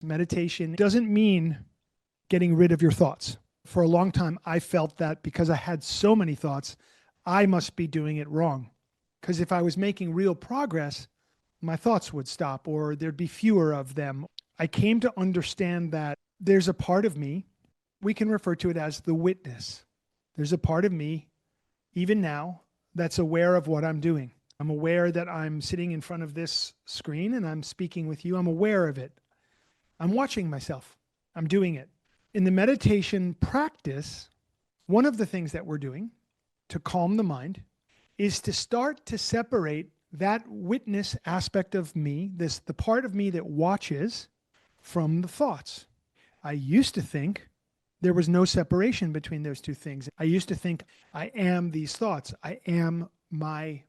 Meditation doesn't mean getting rid of your thoughts. For a long time, I felt that because I had so many thoughts, I must be doing it wrong. Because if I was making real progress, my thoughts would stop or there'd be fewer of them. I came to understand that there's a part of me, we can refer to it as the witness. There's a part of me, even now, that's aware of what I'm doing. I'm aware that I'm sitting in front of this screen and I'm speaking with you. I'm aware of it. I'm watching myself. I'm doing it. In the meditation practice, one of the things that we're doing to calm the mind is to start to separate that witness aspect of me, the part of me that watches, from the thoughts. I used to think there was no separation between those two things. I used to think I am these thoughts. I am my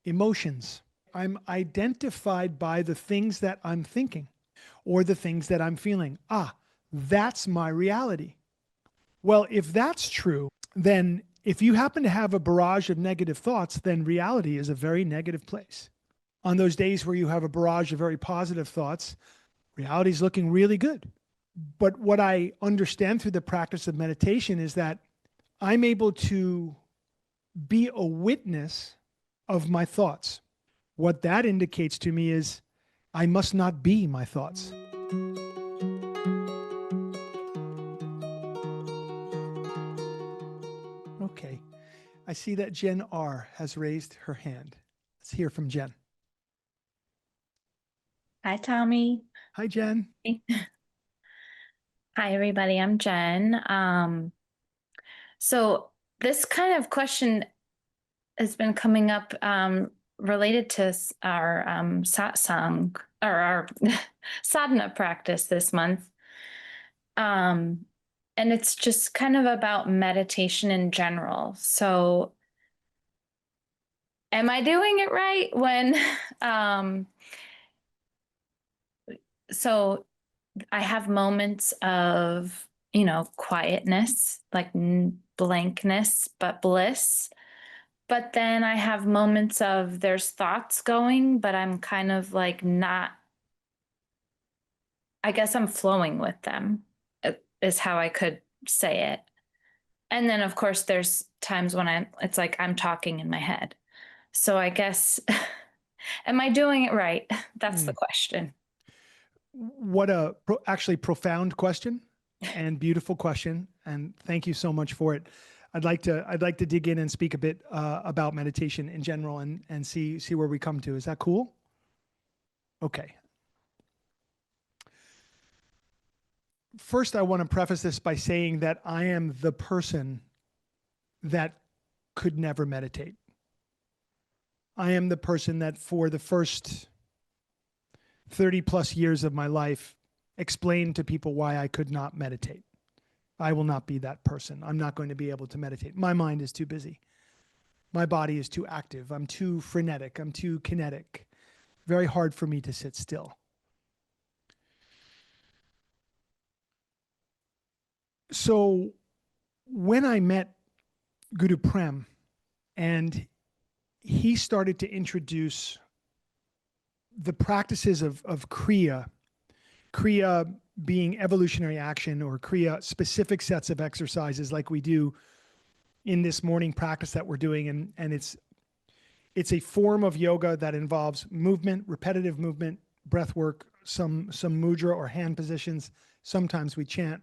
emotions. I'm identified by the things that I'm thinking or the things that I'm feeling. That's my reality. Well, if that's true, then if you happen to have a barrage of negative thoughts, then reality is a very negative place. On those days where you have a barrage of very positive thoughts, reality is looking really good. But what I understand through the practice of meditation is that I'm able to be a witness of my thoughts. What that indicates to me is I must not be my thoughts. Okay. I see that Jen R. has raised her hand. Let's hear from Jen. Hi, Tommy. Hi, Jen. Hi, everybody. I'm Jen. So this kind of question has been coming up related to our satsang or our sadhana practice this month. And it's just kind of about meditation in general. So am I doing it right when so I have moments of, quietness, like blankness, but bliss. But then I have moments of there's thoughts going, but I'm kind of like not, I guess I'm flowing with them, is how I could say it. And then, of course, there's times when it's like I'm talking in my head. So I guess, am I doing it right? That's the question. What a actually profound question and beautiful question. And thank you so much for it. I'd like to dig in and speak a bit about meditation in general and see where we come to. Is that cool? Okay. First, I want to preface this by saying that I am the person that could never meditate. I am the person that for the first 30 plus years of my life explained to people why I could not meditate. I will not be that person. I'm not going to be able to meditate. My mind is too busy. My body is too active. I'm too frenetic. I'm too kinetic. Very hard for me to sit still. So when I met Guru Prem and he started to introduce the practices of kriya being evolutionary action, or kriya specific sets of exercises like we do in this morning practice that we're doing. And it's a form of yoga that involves movement, repetitive movement, breath work, some mudra or hand positions. Sometimes we chant,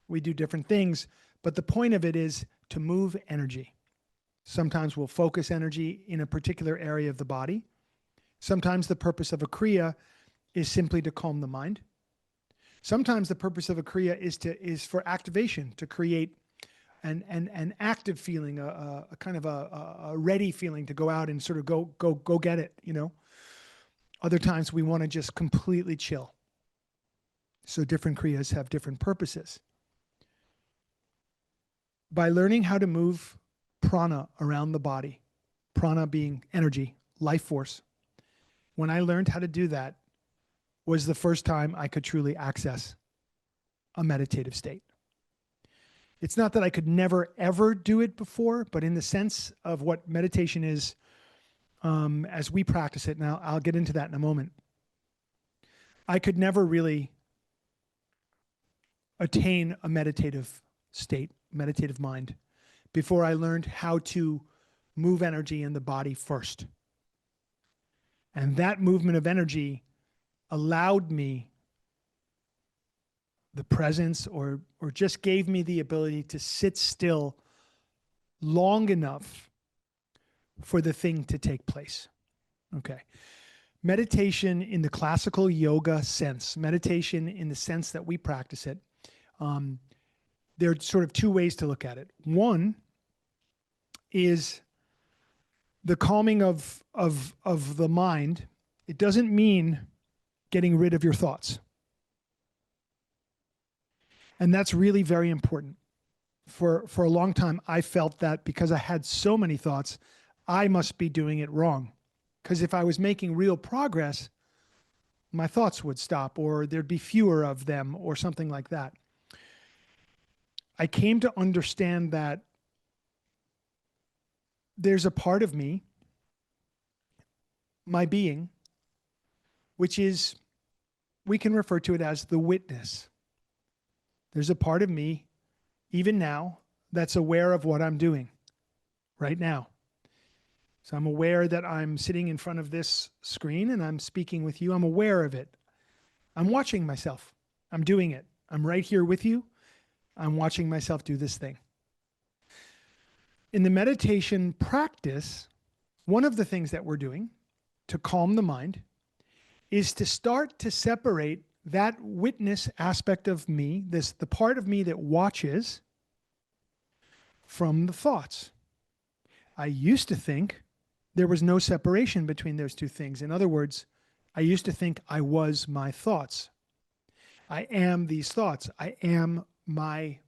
we do different things, but the point of it is to move energy. Sometimes we'll focus energy in a particular area of the body. Sometimes the purpose of a kriya is simply to calm the mind. Sometimes the purpose of a kriya is for activation, to create an active feeling, a kind of a ready feeling to go out and sort of go get it, Other times we want to just completely chill. So different kriyas have different purposes. By learning how to move prana around the body, prana being energy, life force, when I learned how to do that was the first time I could truly access a meditative state. It's not that I could never, ever do it before, but in the sense of what meditation is, as we practice it now, I'll get into that in a moment. I could never really attain a meditative state, meditative mind, before I learned how to move energy in the body first. And that movement of energy allowed me the presence or just gave me the ability to sit still long enough for the thing to take place. Okay. Meditation in the classical yoga sense, meditation in the sense that we practice it, there are sort of two ways to look at it. One is the calming of the mind. It doesn't mean getting rid of your thoughts. And that's really very important. For a long time, I felt that because I had so many thoughts, I must be doing it wrong. Because if I was making real progress, my thoughts would stop or there'd be fewer of them or something like that. I came to understand that there's a part of me, my being, which is, we can refer to it as the witness. There's a part of me, even now, that's aware of what I'm doing right now. So I'm aware that I'm sitting in front of this screen and I'm speaking with you. I'm aware of it. I'm watching myself. I'm doing it. I'm right here with you. I'm watching myself do this thing. In the meditation practice, one of the things that we're doing to calm the mind is to start to separate that witness aspect of me, the part of me that watches, from the thoughts. I used to think there was no separation between those two things. In other words, I used to think I was my thoughts. I am these thoughts. I am my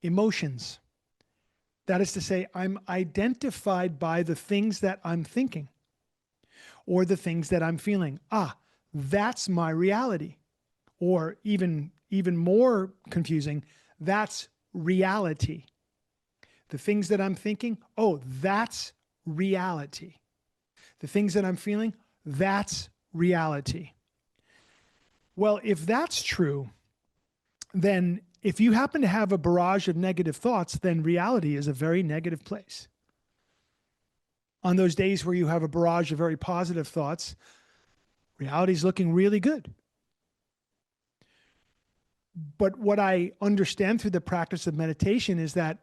emotions. That is to say, I'm identified by the things that I'm thinking or the things that I'm feeling. That's my reality. Or even more confusing, that's reality. The things that I'm thinking, that's reality. The things that I'm feeling, that's reality. Well, if that's true, then if you happen to have a barrage of negative thoughts, then reality is a very negative place. On those days where you have a barrage of very positive thoughts, reality is looking really good. But what I understand through the practice of meditation is that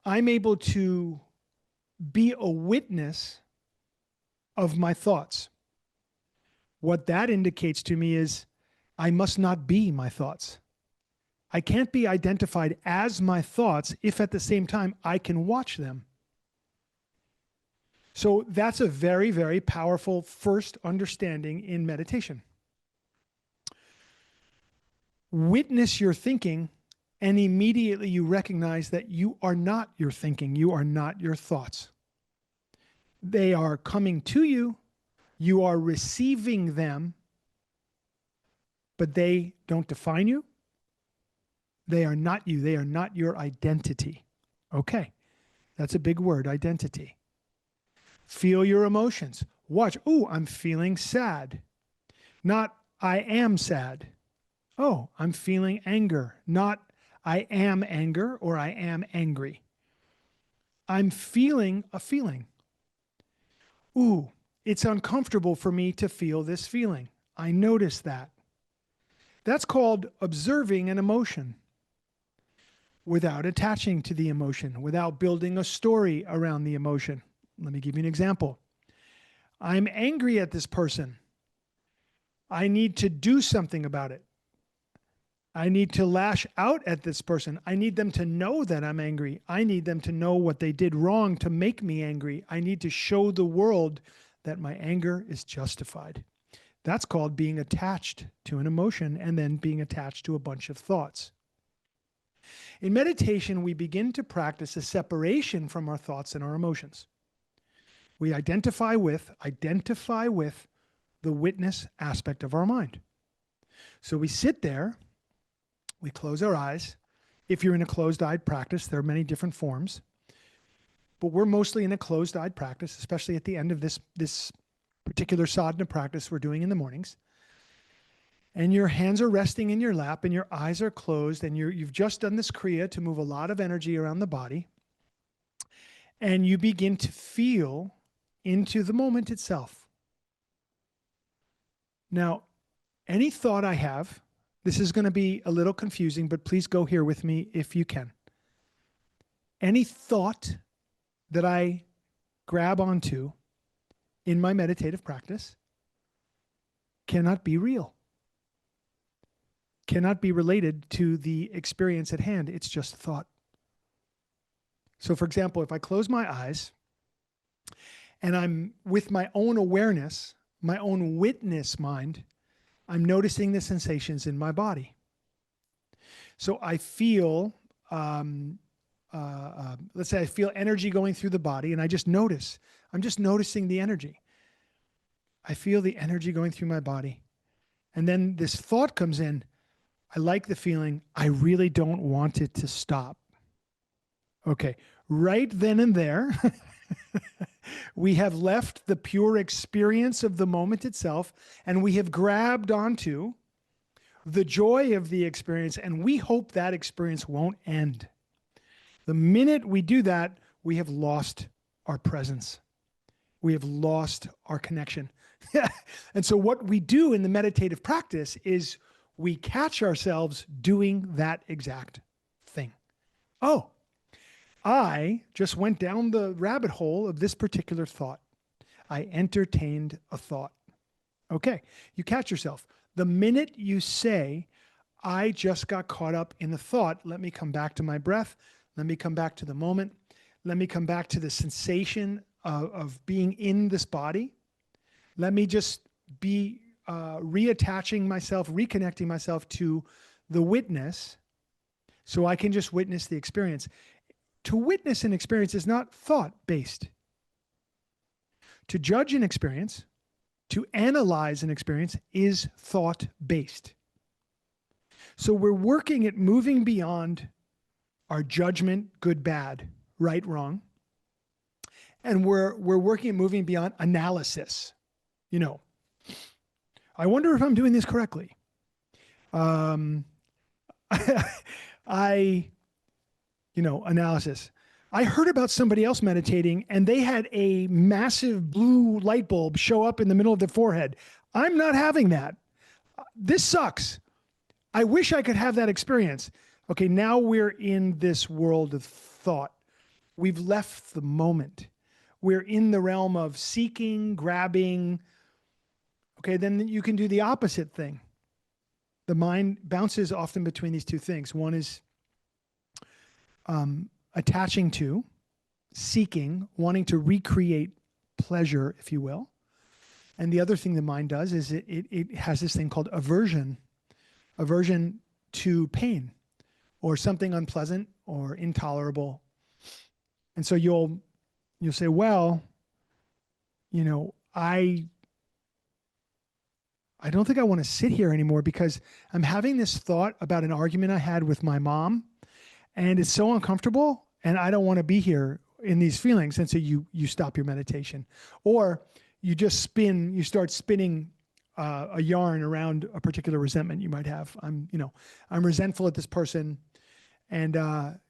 I'm able to be a witness of my thoughts. What that indicates to me is I must not be my thoughts. I can't be identified as my thoughts if at the same time I can watch them. So that's a very, very powerful first understanding in meditation. Witness your thinking, and immediately you recognize that you are not your thinking. You are not your thoughts. They are coming to you. You are receiving them, but they don't define you. They are not you. They are not your identity. Okay, that's a big word, identity. Feel your emotions. Watch. I'm feeling sad. Not, I am sad. I'm feeling anger. Not, I am anger or I am angry. I'm feeling a feeling. It's uncomfortable for me to feel this feeling. I notice that. That's called observing an emotion without attaching to the emotion, without building a story around the emotion. Let me give you an example. I'm angry at this person. I need to do something about it. I need to lash out at this person. I need them to know that I'm angry. I need them to know what they did wrong to make me angry. I need to show the world that my anger is justified. That's called being attached to an emotion and then being attached to a bunch of thoughts. In meditation, we begin to practice a separation from our thoughts and our emotions. We identify with the witness aspect of our mind. So we sit there, we close our eyes. If you're in a closed-eyed practice, there are many different forms, but we're mostly in a closed-eyed practice, especially at the end of this particular sadhana practice we're doing in the mornings. And your hands are resting in your lap and your eyes are closed, and you've just done this kriya to move a lot of energy around the body. And you begin to feel into the moment itself. Now, any thought I have, this is going to be a little confusing, but please go here with me if you can. Any thought that I grab onto in my meditative practice cannot be real, cannot be related to the experience at hand. It's just thought. So, for example, if I close my eyes and I'm with my own awareness, my own witness mind, I'm noticing the sensations in my body. So I feel, let's say I feel energy going through the body, and I just notice. I'm just noticing the energy. I feel the energy going through my body. And then this thought comes in. I like the feeling. I really don't want it to stop. Okay, right then and there, we have left the pure experience of the moment itself, and we have grabbed onto the joy of the experience, and we hope that experience won't end. The minute we do that, we have lost our presence. We have lost our connection. And so what we do in the meditative practice is we catch ourselves doing that exact thing. Oh, I just went down the rabbit hole of this particular thought. I entertained a thought. Okay, you catch yourself. The minute you say, I just got caught up in the thought, let me come back to my breath. Let me come back to the moment. Let me come back to the sensation of being in this body. Let me just be reattaching myself, reconnecting myself to the witness so I can just witness the experience. To witness an experience is not thought-based. To judge an experience, to analyze an experience is thought-based. So we're working at moving beyond our judgment, good, bad, right, wrong. And we're working at moving beyond analysis. You know, I wonder if I'm doing this correctly. Analysis. I heard about somebody else meditating and they had a massive blue light bulb show up in the middle of their forehead. I'm not having that. This sucks. I wish I could have that experience. Okay, now we're in this world of thought. We've left the moment. We're in the realm of seeking, grabbing. Okay, then you can do the opposite thing. The mind bounces often between these two things. One is attaching to, seeking, wanting to recreate pleasure, if you will. And the other thing the mind does is it has this thing called aversion to pain or something unpleasant or intolerable. And so you'll say, well, I don't think I want to sit here anymore because I'm having this thought about an argument I had with my mom, and it's so uncomfortable, and I don't want to be here in these feelings. And so you stop your meditation, or you start spinning a yarn around a particular resentment you might have. I'm resentful at this person, and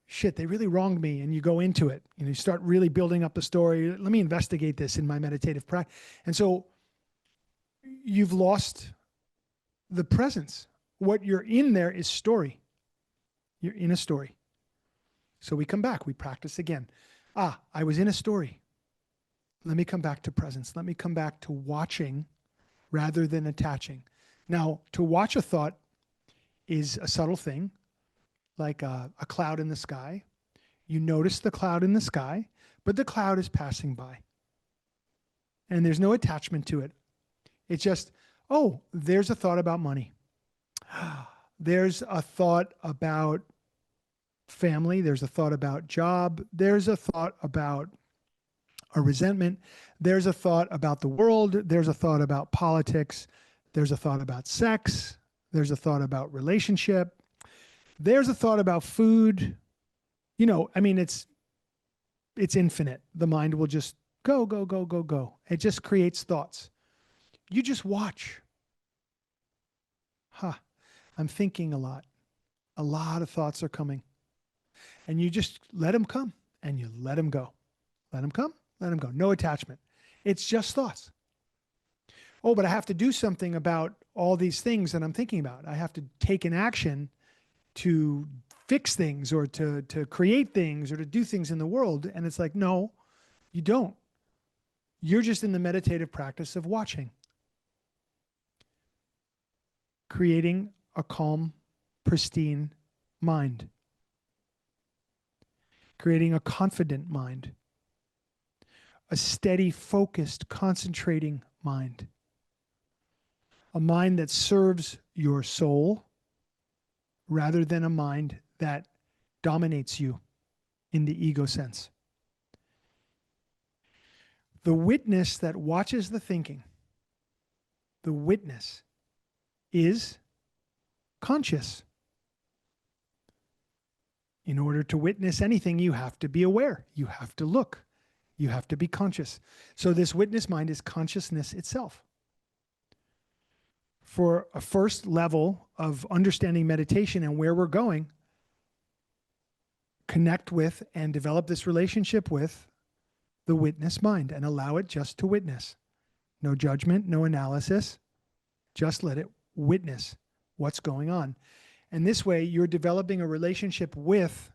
shit, they really wronged me. And you go into it, you start really building up the story. Let me investigate this in my meditative practice. And so you've lost the presence. What you're in there is story. You're in a story. So we come back, we practice again. I was in a story. Let me come back to presence. Let me come back to watching rather than attaching. Now, to watch a thought is a subtle thing, like a cloud in the sky. You notice the cloud in the sky, but the cloud is passing by. And there's no attachment to it. It's just, there's a thought about money. There's a thought about family. There's a thought about job. There's a thought about a resentment. There's a thought about the world. There's a thought about politics. There's a thought about sex. There's a thought about relationship. There's a thought about food. It's infinite. The mind will just go, go, go, go, go. It just creates thoughts. You just watch. I'm thinking a lot. A lot of thoughts are coming. And you just let them come and you let them go. Let them come, let them go. No attachment. It's just thoughts. Oh, but I have to do something about all these things that I'm thinking about. I have to take an action to fix things or to create things or to do things in the world. And it's like, no, you don't. You're just in the meditative practice of watching, creating a calm, pristine mind, creating a confident mind, a steady, focused, concentrating mind, a mind that serves your soul rather than a mind that dominates you in the ego sense. The witness that watches the thinking, the witness is conscious. In order to witness anything, you have to be aware. You have to look. You have to be conscious. So this witness mind is consciousness itself. For a first level of understanding meditation and where we're going, connect with and develop this relationship with the witness mind and allow it just to witness. No judgment, no analysis. Just let it witness what's going on. And this way, you're developing a relationship with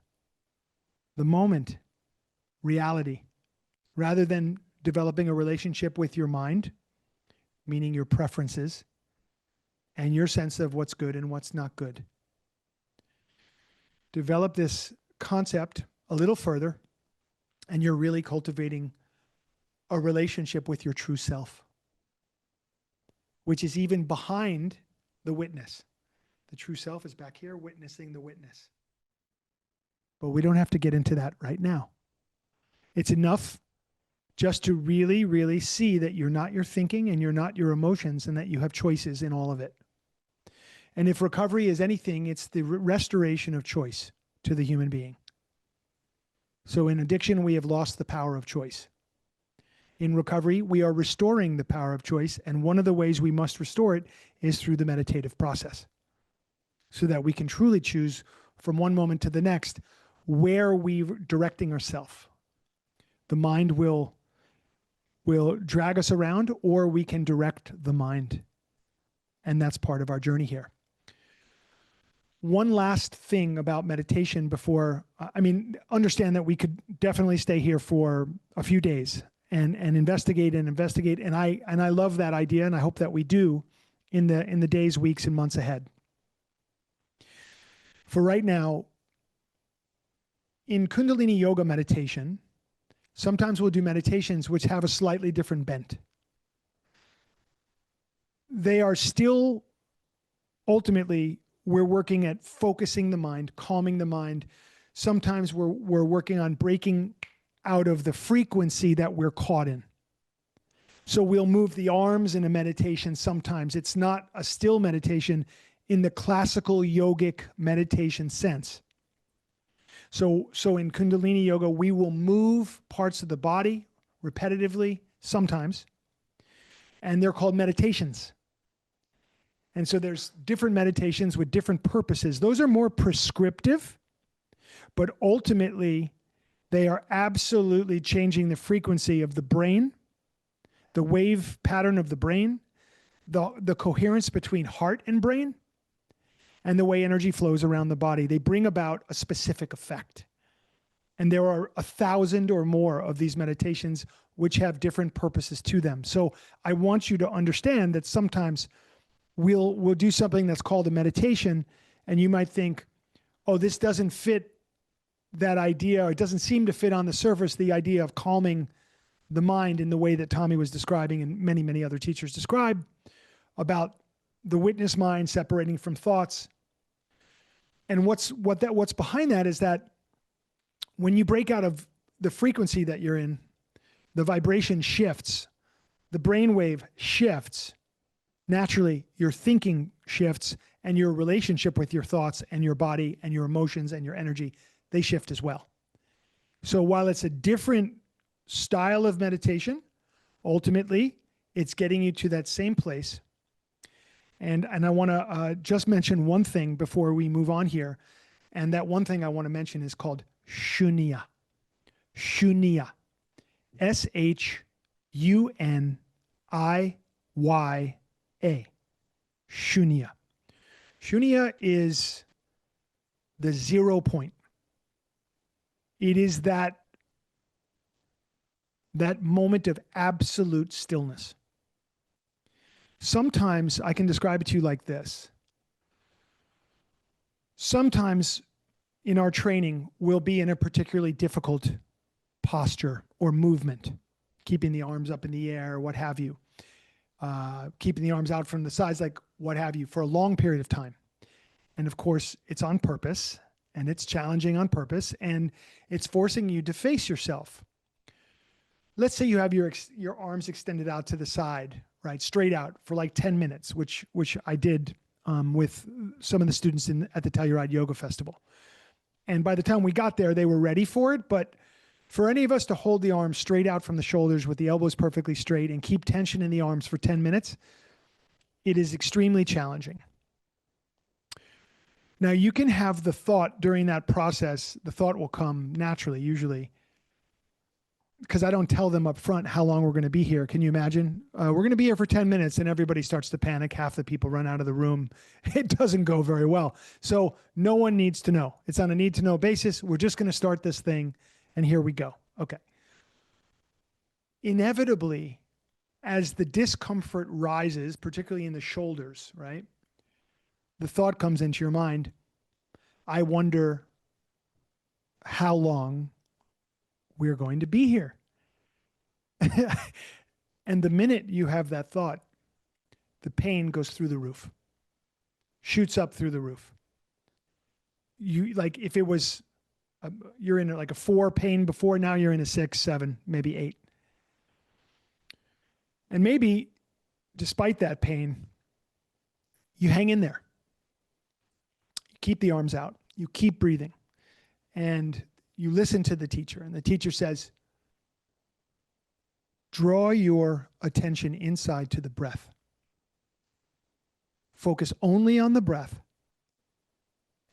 the moment, reality, rather than developing a relationship with your mind, meaning your preferences, and your sense of what's good and what's not good. Develop this concept a little further, and you're really cultivating a relationship with your true self, which is even behind the witness. The true self is back here witnessing the witness. But we don't have to get into that right now. It's enough just to really, really see that you're not your thinking and you're not your emotions and that you have choices in all of it. And if recovery is anything, it's the restoration of choice to the human being. So in addiction, we have lost the power of choice. In recovery, we are restoring the power of choice. And one of the ways we must restore it is through the meditative process, so that we can truly choose from one moment to the next where we're directing ourselves. The mind will drag us around, or we can direct the mind. And that's part of our journey here. One last thing about meditation before, understand that we could definitely stay here for a few days and investigate. And I love that idea, and I hope that we do in the days, weeks, and months ahead. For right now, in Kundalini Yoga meditation, sometimes we'll do meditations which have a slightly different bent. They are still, ultimately, we're working at focusing the mind, calming the mind. Sometimes we're working on breaking out of the frequency that we're caught in. So we'll move the arms in a meditation sometimes. It's not a still meditation in the classical yogic meditation sense. So in Kundalini Yoga, we will move parts of the body repetitively sometimes, and they're called meditations. And so there's different meditations with different purposes. Those are more prescriptive, but ultimately they are absolutely changing the frequency of the brain, the wave pattern of the brain, the coherence between heart and brain, and the way energy flows around the body. They bring about a specific effect. And there are 1,000 or more of these meditations which have different purposes to them. So I want you to understand that sometimes we'll do something that's called a meditation, and you might think, oh, this doesn't fit that idea, or it doesn't seem to fit on the surface, the idea of calming the mind in the way that Tommy was describing and many, many other teachers describe about the witness mind separating from thoughts. And what's behind that is that when you break out of the frequency that you're in, the vibration shifts, the brainwave shifts. Naturally, your thinking shifts, and your relationship with your thoughts and your body and your emotions and your energy, they shift as well. So while it's a different style of meditation, ultimately, it's getting you to that same place. And I want to just mention one thing before we move on here. And that one thing I want to mention is called shunia. Shunia. Shunia. Shunia. Shunia is the 0 point. It is that moment of absolute stillness. Sometimes I can describe it to you like this. Sometimes in our training, we'll be in a particularly difficult posture or movement, keeping the arms up in the air, what have you, keeping the arms out from the sides, like what have you, for a long period of time. And of course, it's on purpose, and it's challenging on purpose, and it's forcing you to face yourself. Let's say you have your arms extended out to the side, right, straight out for like 10 minutes, which I did with some of the students at the Telluride Yoga Festival. And by the time we got there, they were ready for it. But for any of us to hold the arms straight out from the shoulders with the elbows perfectly straight and keep tension in the arms for 10 minutes, it is extremely challenging. Now, you can have the thought during that process, the thought will come naturally, usually, because I don't tell them up front how long we're going to be here. Can you imagine? We're going to be here for 10 minutes and everybody starts to panic. Half the people run out of the room. It doesn't go very well. So no one needs to know. It's on a need to know basis. We're just going to start this thing and here we go. Okay. Inevitably, as the discomfort rises, particularly in the shoulders, right? The thought comes into your mind, I wonder how long we're going to be here. And the minute you have that thought, the pain goes through the roof, shoots up through the roof. You, like, if it was, you're in like a 4 pain before, now you're in a 6, 7, maybe 8. And maybe despite that pain, you hang in there. You keep the arms out. You keep breathing. And you listen to the teacher, and the teacher says, draw your attention inside to the breath. Focus only on the breath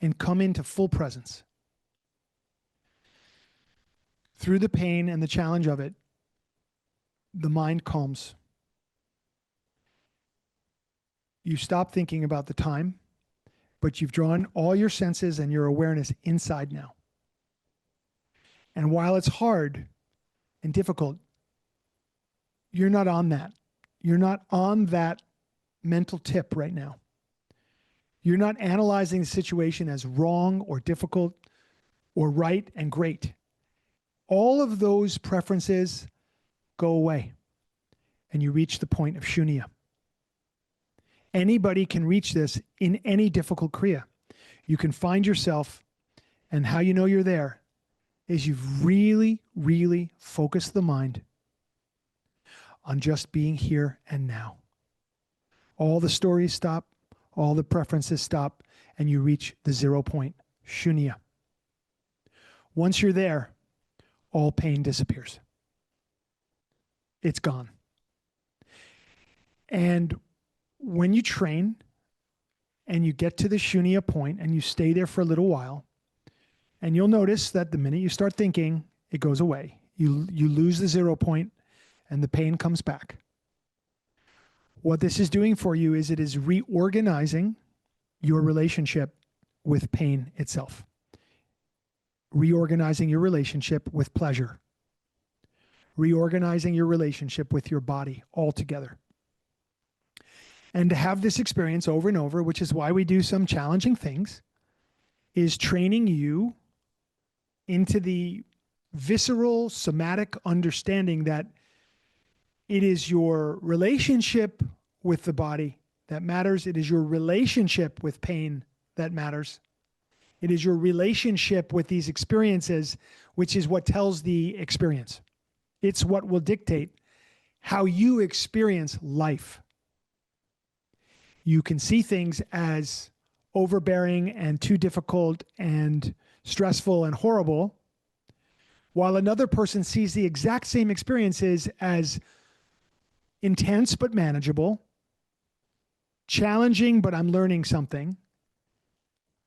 and come into full presence. Through the pain and the challenge of it, the mind calms. You stop thinking about the time, but you've drawn all your senses and your awareness inside now. And while it's hard and difficult, you're not on that. You're not on that mental tip right now. You're not analyzing the situation as wrong or difficult or right and great. All of those preferences go away and you reach the point of shunia. Anybody can reach this in any difficult kriya. You can find yourself, and how you know you're there is you've really, really focused the mind on just being here and now. All the stories stop, all the preferences stop, and you reach the 0 point, shunia. Once you're there, all pain disappears. It's gone. And when you train and you get to the shunia point and you stay there for a little while, and you'll notice that the minute you start thinking, it goes away. You lose the 0 point and the pain comes back. What this is doing for you is it is reorganizing your relationship with pain itself. Reorganizing your relationship with pleasure. Reorganizing your relationship with your body altogether. And to have this experience over and over, which is why we do some challenging things, is training you into the visceral, somatic understanding that it is your relationship with the body that matters. It is your relationship with pain that matters. It is your relationship with these experiences, which is what tells the experience. It's what will dictate how you experience life. You can see things as overbearing and too difficult and stressful and horrible, while another person sees the exact same experiences as intense but manageable, challenging, but I'm learning something.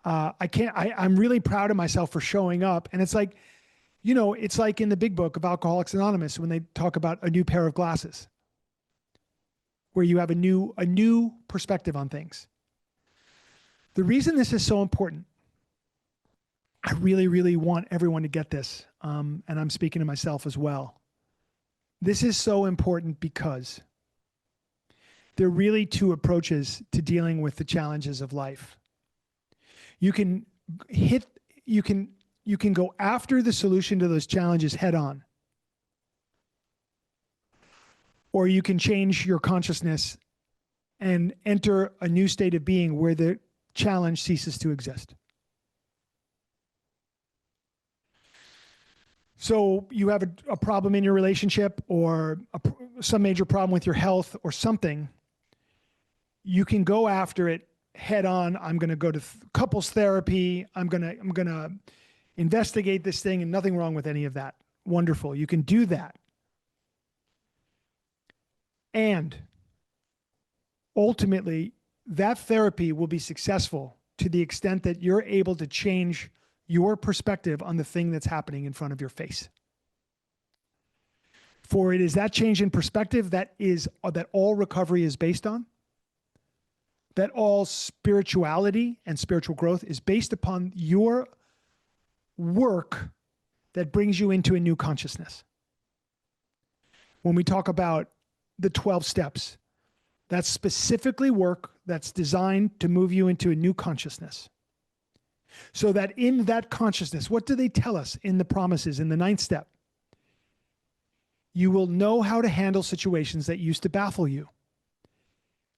I'm really proud of myself for showing up. And it's like, it's like in the big book of Alcoholics Anonymous when they talk about a new pair of glasses, where you have a new perspective on things. The reason this is so important, I really, really want everyone to get this, and I'm speaking to myself as well. This is so important because there are really two approaches to dealing with the challenges of life. You can go after the solution to those challenges head on, or you can change your consciousness and enter a new state of being where the challenge ceases to exist. So you have a problem in your relationship, or some major problem with your health or something. You can go after it head on. I'm going to go to couples therapy. I'm going to investigate this thing, and nothing wrong with any of that. Wonderful. You can do that. And ultimately, that therapy will be successful to the extent that you're able to change your perspective on the thing that's happening in front of your face. For it is that change in perspective that all recovery is based on, that all spirituality and spiritual growth is based upon your work that brings you into a new consciousness. When we talk about the 12 steps, that's specifically work that's designed to move you into a new consciousness. So that in that consciousness, what do they tell us in the promises in the 9th step? You will know how to handle situations that used to baffle you.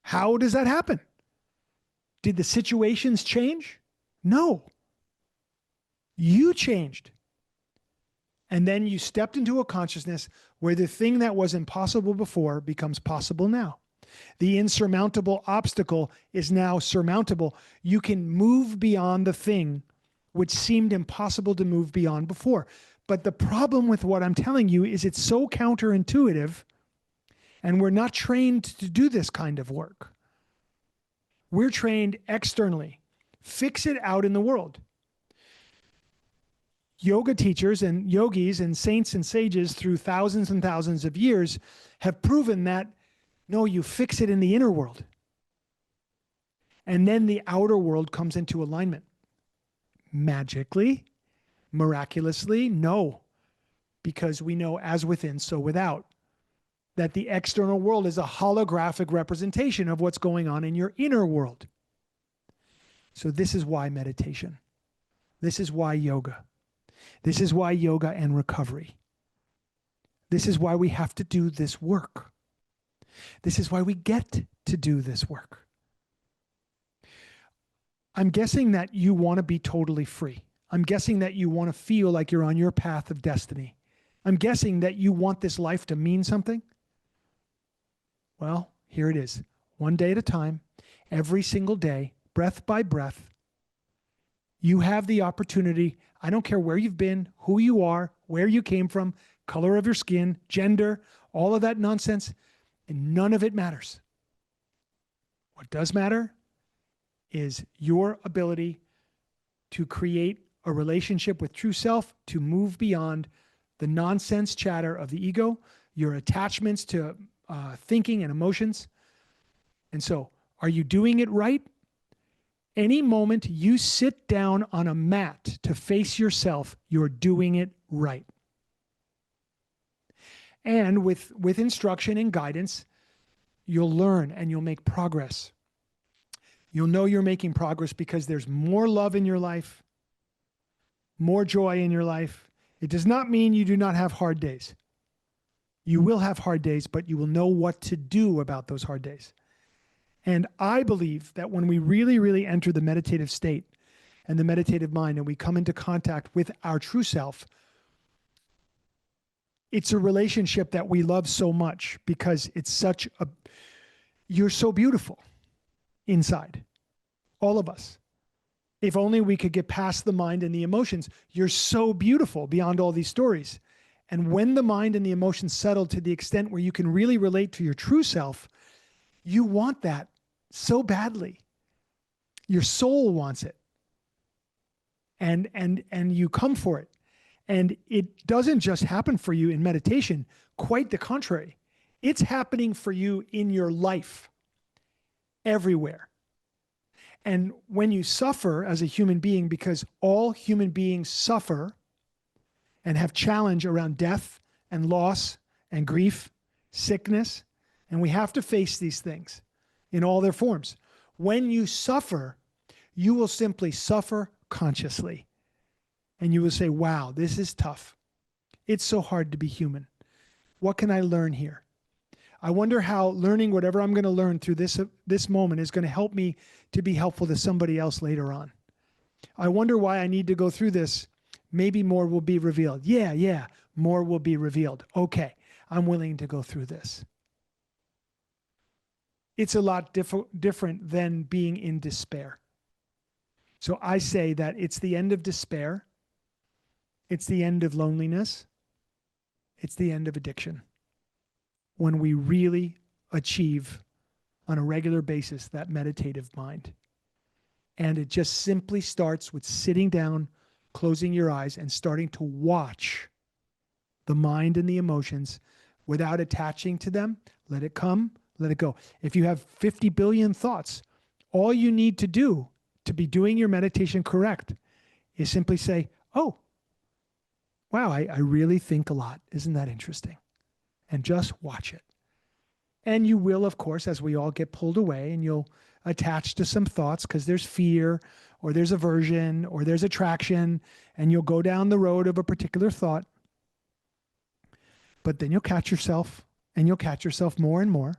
How does that happen? Did the situations change? No. You changed. And then you stepped into a consciousness where the thing that was impossible before becomes possible now. The insurmountable obstacle is now surmountable. You can move beyond the thing which seemed impossible to move beyond before. But the problem with what I'm telling you is it's so counterintuitive, and we're not trained to do this kind of work. We're trained externally. Fix it out in the world. Yoga teachers and yogis and saints and sages through thousands and thousands of years have proven that no, you fix it in the inner world. And then the outer world comes into alignment. Magically, miraculously, no. Because we know as within, so without. That the external world is a holographic representation of what's going on in your inner world. So this is why meditation. This is why yoga. This is why yoga and recovery. This is why we have to do this work. This is why we get to do this work. I'm guessing that you want to be totally free. I'm guessing that you want to feel like you're on your path of destiny. I'm guessing that you want this life to mean something. Well, here it is. One day at a time, every single day, breath by breath, you have the opportunity. I don't care where you've been, who you are, where you came from, color of your skin, gender, all of that nonsense, and none of it matters. What does matter is your ability to create a relationship with true self, to move beyond the nonsense chatter of the ego, your attachments to thinking and emotions. And so, are you doing it right? Any moment you sit down on a mat to face yourself, you're doing it right. And with instruction and guidance, you'll learn and you'll make progress. You'll know you're making progress because there's more love in your life, more joy in your life. It does not mean you do not have hard days. You will have hard days, but you will know what to do about those hard days. And I believe that when we really, really enter the meditative state and the meditative mind, and we come into contact with our true self, it's a relationship that we love so much because you're so beautiful inside, all of us. If only we could get past the mind and the emotions. You're so beautiful beyond all these stories. And when the mind and the emotions settle to the extent where you can really relate to your true self, you want that so badly. Your soul wants it. And you come for it. And it doesn't just happen for you in meditation, quite the contrary. It's happening for you in your life, everywhere. And when you suffer as a human being, because all human beings suffer and have challenge around death and loss and grief, sickness, and we have to face these things in all their forms. When you suffer, you will simply suffer consciously. And you will say, wow, this is tough. It's so hard to be human. What can I learn here? I wonder how learning whatever I'm going to learn through this moment is going to help me to be helpful to somebody else later on. I wonder why I need to go through this. Maybe more will be revealed. Yeah, more will be revealed. Okay, I'm willing to go through this. It's a lot different than being in despair. So I say that it's the end of despair. It's the end of loneliness. It's the end of addiction. When we really achieve on a regular basis that meditative mind. And it just simply starts with sitting down, closing your eyes, and starting to watch the mind and the emotions without attaching to them. Let it come, let it go. If you have 50 billion thoughts, all you need to do to be doing your meditation correct is simply say, oh, wow, I really think a lot. Isn't that interesting? And just watch it. And you will, of course, as we all get pulled away, and you'll attach to some thoughts because there's fear or there's aversion or there's attraction, and you'll go down the road of a particular thought. But then you'll catch yourself, and you'll catch yourself more and more.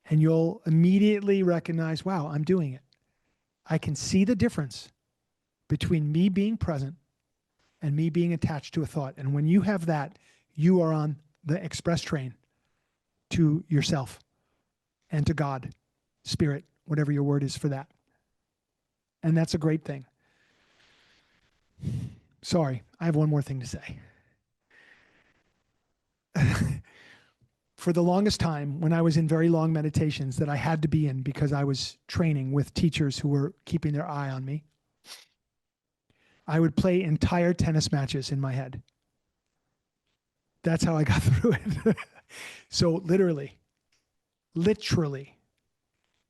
And you'll immediately recognize, wow, I'm doing it. I can see the difference between me being present and me being attached to a thought. And when you have that, you are on the express train to yourself and to God, spirit, whatever your word is for that. And that's a great thing. Sorry, I have one more thing to say. For the longest time, when I was in very long meditations that I had to be in because I was training with teachers who were keeping their eye on me, I would play entire tennis matches in my head. That's how I got through it. So literally,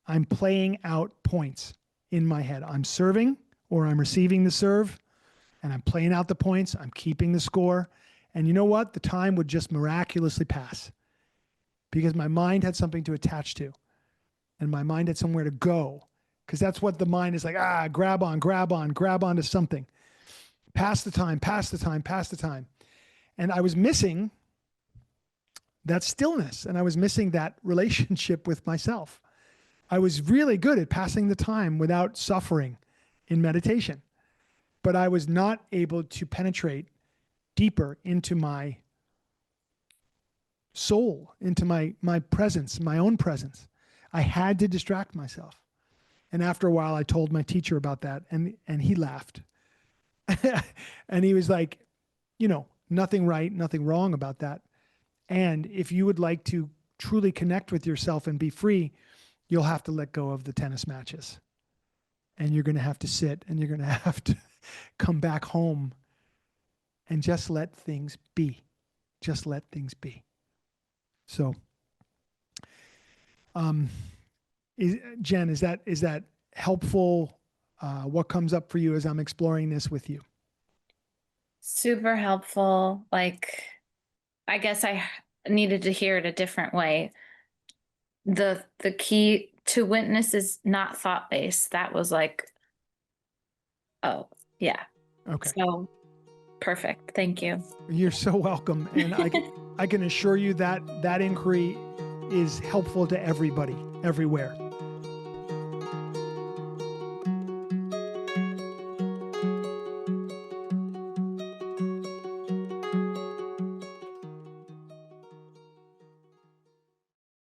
I'm playing out points in my head. I'm serving or I'm receiving the serve, and I'm playing out the points. I'm keeping the score. And you know what? The time would just miraculously pass because my mind had something to attach to, and my mind had somewhere to go, because that's what the mind is like. Grab onto something. Pass the time. And I was missing that stillness, and I was missing that relationship with myself. I was really good at passing the time without suffering in meditation, but I was not able to penetrate deeper into my soul, into my presence, my own presence. I had to distract myself. And after a while, I told my teacher about that, and he laughed. And he was like, nothing right, nothing wrong about that. And if you would like to truly connect with yourself and be free, you'll have to let go of the tennis matches. And you're going to have to sit, and you're going to have to come back home and just let things be. Just let things be. So, Jen, is that helpful? What comes up for you as I'm exploring this with you? Super helpful. Like, I guess I needed to hear it a different way. The key to witness is not thought-based. That was like, oh, yeah. Okay. So perfect. Thank you. You're so welcome. And I can assure you that inquiry is helpful to everybody, everywhere.